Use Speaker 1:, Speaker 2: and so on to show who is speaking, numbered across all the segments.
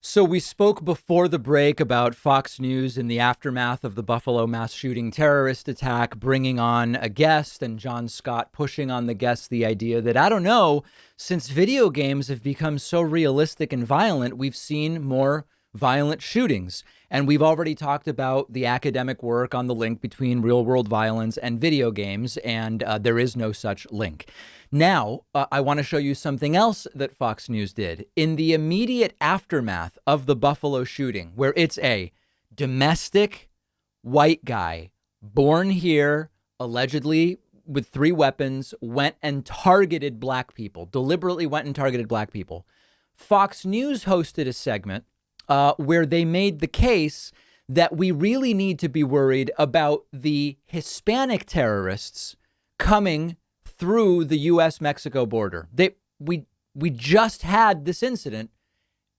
Speaker 1: So we spoke before the break about Fox News in the aftermath of the Buffalo mass shooting terrorist attack, bringing on a guest and John Scott pushing on the guest the idea that, I don't know, since video games have become so realistic and violent, we've seen more violent shootings. And we've already talked about the academic work on the link between real world violence and video games, and there is no such link. Now, I want to show you something else that Fox News did in the immediate aftermath of the Buffalo shooting, where it's a domestic white guy born here, allegedly with 3 weapons, went and targeted black people, deliberately went and targeted black people. Fox News hosted a segment where they made the case that we really need to be worried about the Hispanic terrorists coming through the U.S.-Mexico border. We just had this incident,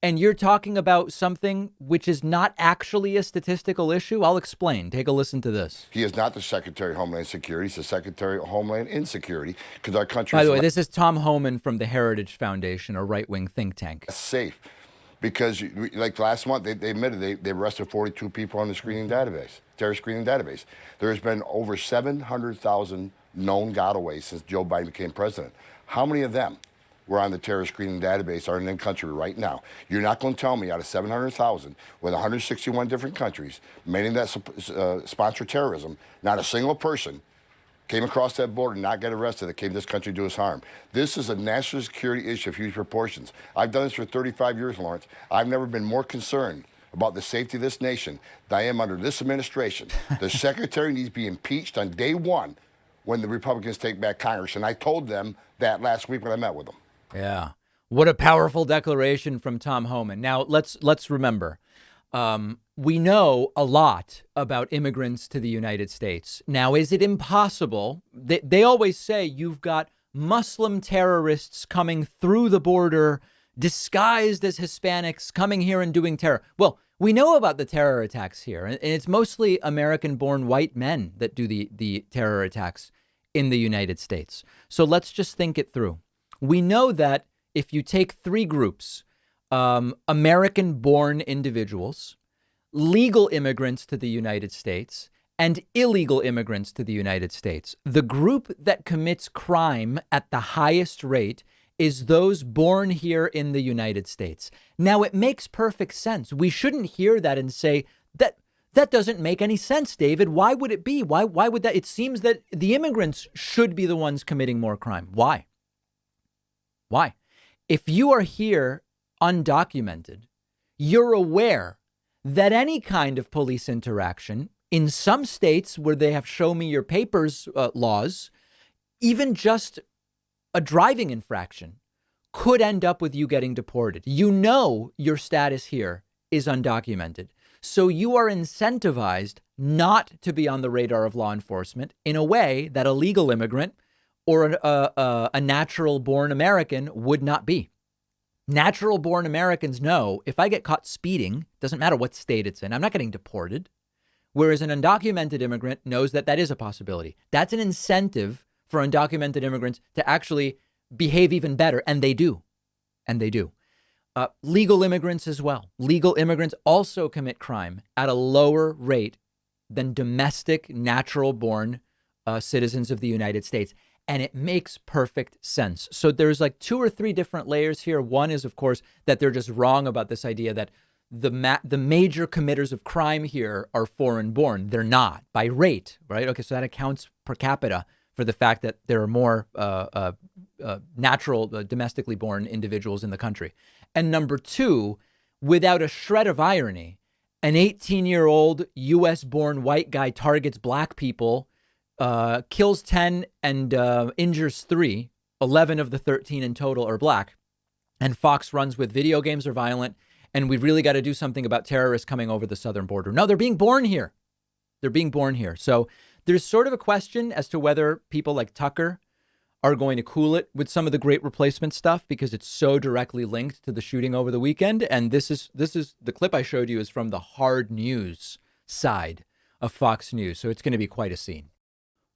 Speaker 1: and you're talking about something which is not actually a statistical issue? I'll explain. Take a listen to this.
Speaker 2: He is not the Secretary of Homeland Security. He's the Secretary of Homeland Insecurity because our country
Speaker 1: By
Speaker 2: is
Speaker 1: the way, this is Tom Homan from the Heritage Foundation, a right-wing think tank.
Speaker 2: safe. Because, like last month, they admitted they arrested 42 people on the screening database, terror screening database. There's been over 700,000 known gotaways since Joe Biden became president. How many of them were on the terror screening database are in the country right now? You're not going to tell me out of 700,000 with 161 different countries, many that sponsor terrorism, not a single person came across that border and not get arrested that came to this country to do us harm. This is a national security issue of huge proportions. I've done this for 35 years, Lawrence. I've never been more concerned about the safety of this nation than I am under this administration. The secretary needs to be impeached on day one when the Republicans take back Congress. And I told them that last week when I met with them.
Speaker 1: Yeah. What a powerful declaration from Tom Homan. Now, let's remember, we know a lot about immigrants to the United States. Now, is it impossible? They always say you've got Muslim terrorists coming through the border disguised as Hispanics coming here and doing terror. Well, we know about the terror attacks here, and it's mostly American-born white men that do the terror attacks in the United States. So let's just think it through. We know that if you take 3 groups, American-born individuals, legal immigrants to the United States, and illegal immigrants to the United States, the group that commits crime at the highest rate is those born here in the United States. Now, it makes perfect sense. We shouldn't hear that and say that doesn't make any sense, David. Why would it be? Why would that? It seems that the immigrants should be the ones committing more crime. Why? Why? If you are here undocumented, you're aware that any kind of police interaction in some states where they have show me your papers laws, even just a driving infraction could end up with you getting deported. You know your status here is undocumented. So you are incentivized not to be on the radar of law enforcement in a way that a legal immigrant or a natural born American would not be. Natural born Americans know if I get caught speeding, doesn't matter what state it's in, I'm not getting deported. Whereas an undocumented immigrant knows that that is a possibility. That's an incentive for undocumented immigrants to actually behave even better. And they do. And they do. Legal immigrants as well. Legal immigrants also commit crime at a lower rate than domestic, natural born citizens of the United States. And it makes perfect sense. So there's like 2 or 3 different layers here. One is, of course, that they're just wrong about this idea that the major committers of crime here are foreign born. They're not by rate, right? Okay, so that accounts per capita for the fact that there are more natural, domestically born individuals in the country. And number 2, without a shred of irony, an 18-year-old U.S. born white guy targets black people, kills 10 and injures 3, 11 of the 13 in total are black. And Fox runs with video games are violent. And we've really got to do something about terrorists coming over the southern border. No, they're being born here. They're being born here. So there's sort of a question as to whether people like Tucker are going to cool it with some of the great replacement stuff because it's so directly linked to the shooting over the weekend. And this is the clip I showed you is from the hard news side of Fox News. So it's going to be quite a scene.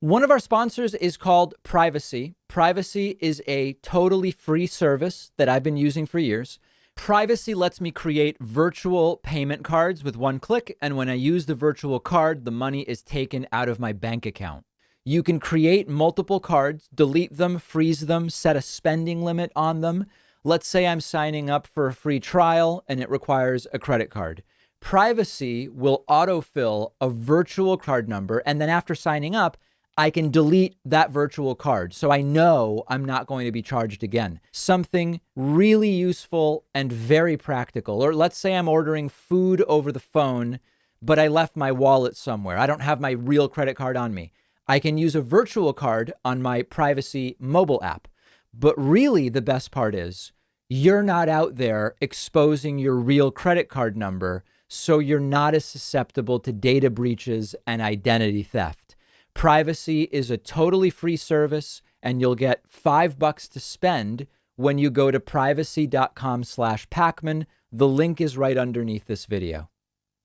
Speaker 1: One of our sponsors is called Privacy. Privacy is a totally free service that I've been using for years. Privacy lets me create virtual payment cards with one click, and when I use the virtual card, the money is taken out of my bank account. You can create multiple cards, delete them, freeze them, set a spending limit on them. Let's say I'm signing up for a free trial and it requires a credit card. Privacy will autofill a virtual card number, and then after signing up, I can delete that virtual card. So I know I'm not going to be charged again. Something really useful and very practical. Or let's say I'm ordering food over the phone, but I left my wallet somewhere. I don't have my real credit card on me. I can use a virtual card on my Privacy mobile app. But really, the best part is you're not out there exposing your real credit card number, so you're not as susceptible to data breaches and identity theft. Privacy is a totally free service, and you'll get $5 to spend when you go to privacy.com/Pacman. The link is right underneath this video.